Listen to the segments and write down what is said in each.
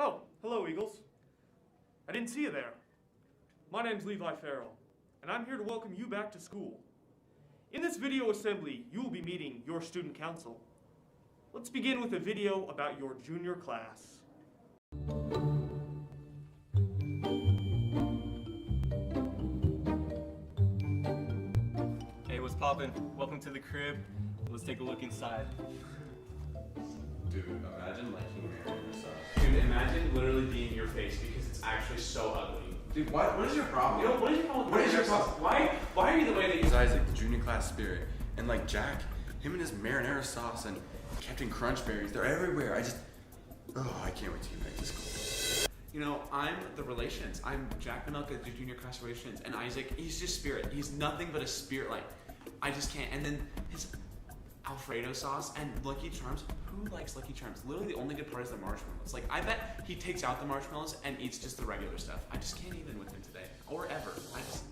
Oh, hello, Eagles. I didn't see you there. My name's Levi Farrell, and I'm here to welcome you back to school. In this video assembly, you will be meeting your student council. Let's begin with a video about your junior class. Hey, what's poppin'? Welcome to the crib. Let's take a look inside. Dude, imagine liking your yourself. Dude, imagine literally being your face because it's actually so ugly. Dude, what is your problem? You know, what is your problem? What is your problem? Why are you the way that you... It's Isaac, the junior class spirit. And like Jack, him and his marinara sauce and Captain Crunch berries, they're everywhere. I can't wait to get back to school. You know, I'm the relations. I'm Jack Manelka, the junior class relations, and Isaac, he's just spirit. He's nothing but a spirit. Like, I just can't. And then his Alfredo sauce and Lucky Charms. Who likes Lucky Charms? Literally the only good part is the marshmallows. Like, I bet he takes out the marshmallows and eats just the regular stuff. I just can't even with him today. Or ever.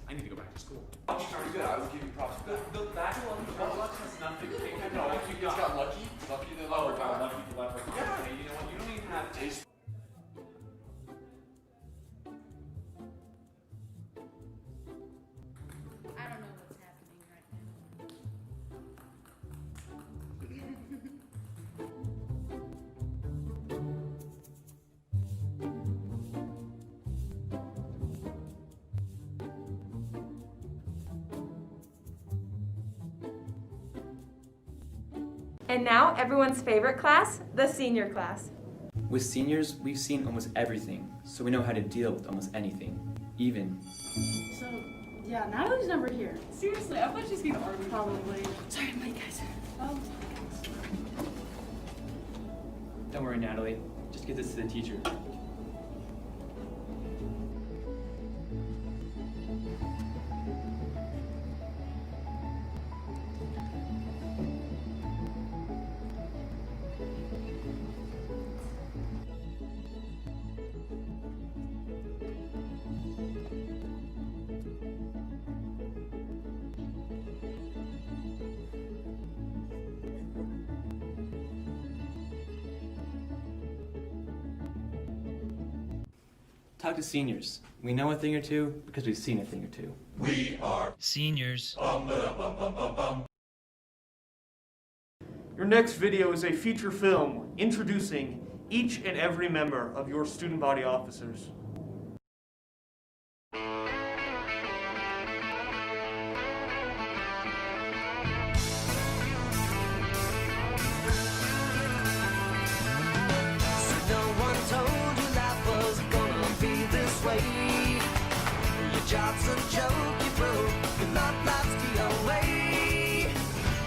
I need to go back to school. Lucky Charms, good. I would give you props for that. The bag of Lucky Charms has nothing. No, you got Lucky. Lucky the leprechaun. Lucky the leprechaun. Yeah. Okay, you know what? You don't even have to taste. I don't know what's happening right now. And now, everyone's favorite class, the senior class. With seniors, we've seen almost everything, so we know how to deal with almost anything, even. So, yeah, Natalie's never here. Seriously, I thought she's gonna argue. Probably. Sorry, I'm late, guys. Oh. Don't worry, Natalie. Just get this to the teacher. Talk to seniors. We know a thing or two because we've seen a thing or two. We are seniors. Your next video is a feature film introducing each and every member of your student body officers. Job's a joke, you broke, your love life's the away.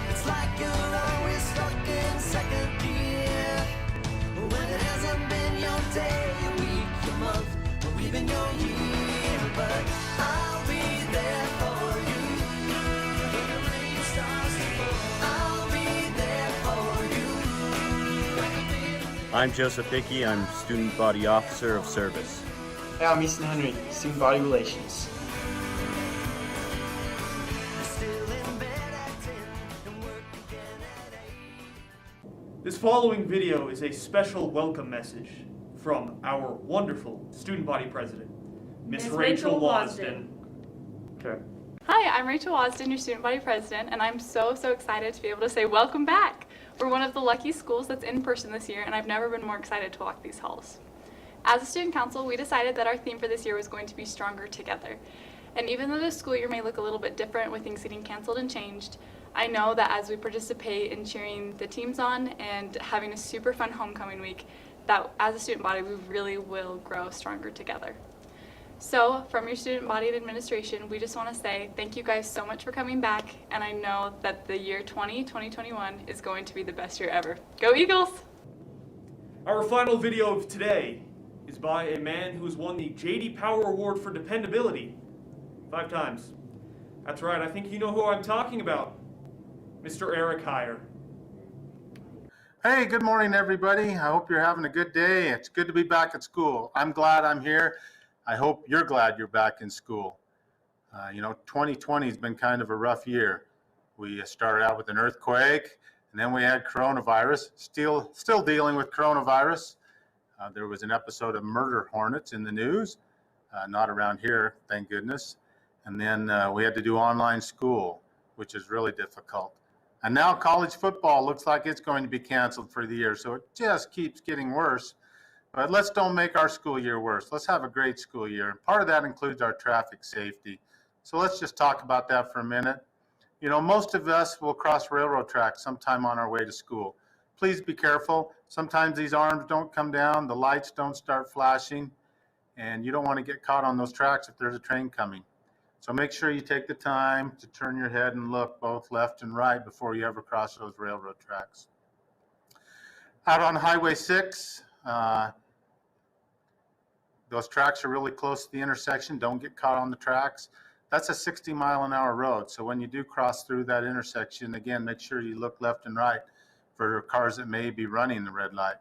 It's like you're always stuck in second gear. When it hasn't been your day, your week, your month, or even your year. But I'll be there for you. When the rain starts to fall, I'll be there for you. I'm Joseph Hickey. I'm Student Body Officer of Service. Hey, I'm Easton Henry, Student Body Relations. This following video is a special welcome message from our wonderful student body president, Miss Rachel Wasden. Okay. Hi, I'm Rachel Wasden, your student body president, and I'm so excited to be able to say welcome back. We're one of the lucky schools that's in person this year, and I've never been more excited to walk these halls. As a student council, we decided that our theme for this year was going to be Stronger Together. And even though this school year may look a little bit different with things getting canceled and changed, I know that as we participate in cheering the teams on and having a super fun homecoming week, that as a student body, we really will grow stronger together. So from your student body and administration, we just want to say thank you guys so much for coming back, and I know that the year 2021 is going to be the best year ever. Go Eagles! Our final video of today is by a man who has won the J.D. Power Award for Dependability 5 times. That's right, I think you know who I'm talking about. Mr. Eric Heyer. Hey, good morning, everybody. I hope you're having a good day. It's good to be back at school. I'm glad I'm here. I hope you're glad you're back in school. 2020 has been kind of a rough year. We started out with an earthquake, and then we had coronavirus. Still dealing with coronavirus. There was an episode of murder hornets in the news, not around here, thank goodness. And then we had to do online school, which is really difficult. And now college football looks like it's going to be canceled for the year, so it just keeps getting worse. But let's don't make our school year worse. Let's have a great school year. And part of that includes our traffic safety. So let's just talk about that for a minute. You know, most of us will cross railroad tracks sometime on our way to school. Please be careful. Sometimes these arms don't come down, the lights don't start flashing, and you don't want to get caught on those tracks if there's a train coming. So make sure you take the time to turn your head and look both left and right before you ever cross those railroad tracks. Out on Highway 6, those tracks are really close to the intersection. Don't get caught on the tracks. That's a 60-mile-an-hour road. So when you do cross through that intersection, again, make sure you look left and right for cars that may be running the red light.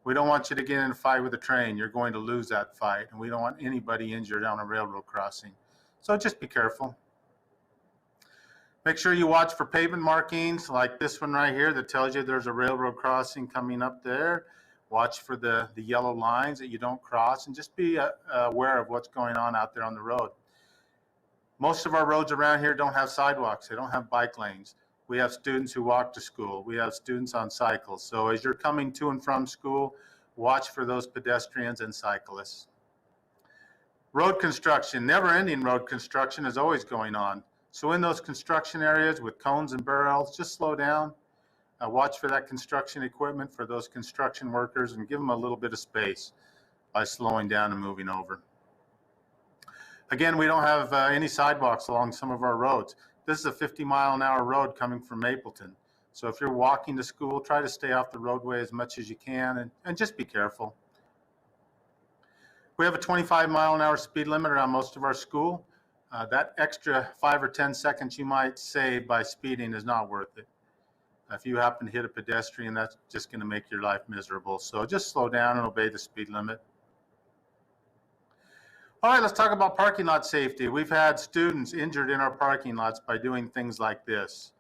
We don't want you to get in a fight with a train. You're going to lose that fight. And we don't want anybody injured on a railroad crossing. So just be careful. Make sure you watch for pavement markings like this one right here that tells you there's a railroad crossing coming up there. Watch for the yellow lines that you don't cross, and just be aware of what's going on out there on the road. Most of our roads around here don't have sidewalks. They don't have bike lanes. We have students who walk to school. We have students on cycles. So as you're coming to and from school, watch for those pedestrians and cyclists. Road construction, never-ending road construction is always going on. So in those construction areas with cones and barrels, just slow down. Watch for that construction equipment, for those construction workers, and give them a little bit of space by slowing down and moving over. Again, we don't have any sidewalks along some of our roads. This is a 50-mile-an-hour road coming from Mapleton. So if you're walking to school, try to stay off the roadway as much as you can, and just be careful. We have a 25-mile-an-hour speed limit around most of our school. That extra 5 or 10 seconds you might save by speeding is not worth it. If you happen to hit a pedestrian, that's just going to make your life miserable. So just slow down and obey the speed limit. All right, let's talk about parking lot safety. We've had students injured in our parking lots by doing things like this.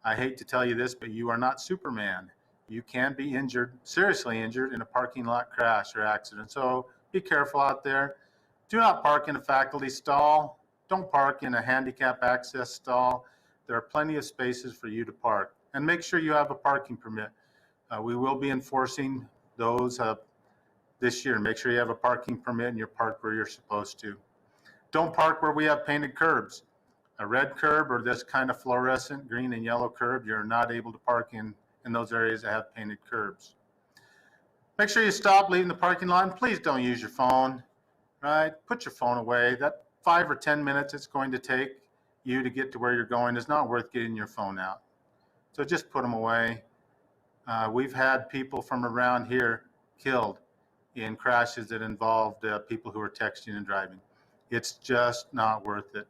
I hate to tell you this, but you are not Superman. You can be injured, seriously injured, in a parking lot crash or accident. So be careful out there. Do not park in a faculty stall. Don't park in a handicap access stall. There are plenty of spaces for you to park. And make sure you have a parking permit. We will be enforcing those this year. Make sure you have a parking permit and you park where you're supposed to. Don't park where we have painted curbs. A red curb or this kind of fluorescent green and yellow curb, you're not able to park in those areas that have painted curbs. Make sure you stop leaving the parking lot, and please don't use your phone, right? Put your phone away. That 5 or 10 minutes it's going to take you to get to where you're going is not worth getting your phone out. So just put them away. We've had people from around here killed in crashes that involved people who are texting and driving. It's just not worth it,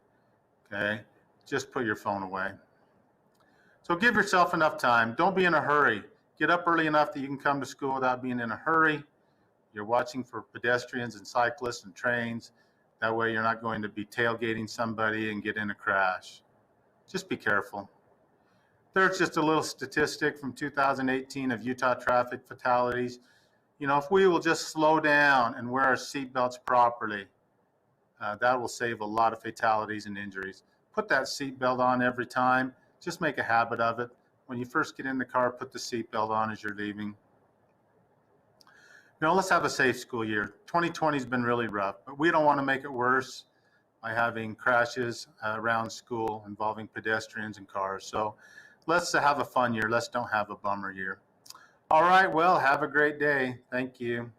okay? Just put your phone away. So give yourself enough time. Don't be in a hurry. Get up early enough that you can come to school without being in a hurry. You're watching for pedestrians and cyclists and trains. That way you're not going to be tailgating somebody and get in a crash. Just be careful. There's just a little statistic from 2018 of Utah traffic fatalities. You know, if we will just slow down and wear our seatbelts properly, that will save a lot of fatalities and injuries. Put that seatbelt on every time. Just make a habit of it. When you first get in the car, put the seatbelt on as you're leaving. You know, let's have a safe school year. 2020 has been really rough, but we don't want to make it worse by having crashes around school involving pedestrians and cars. So let's have a fun year. Let's don't have a bummer year. All right, well, have a great day. Thank you.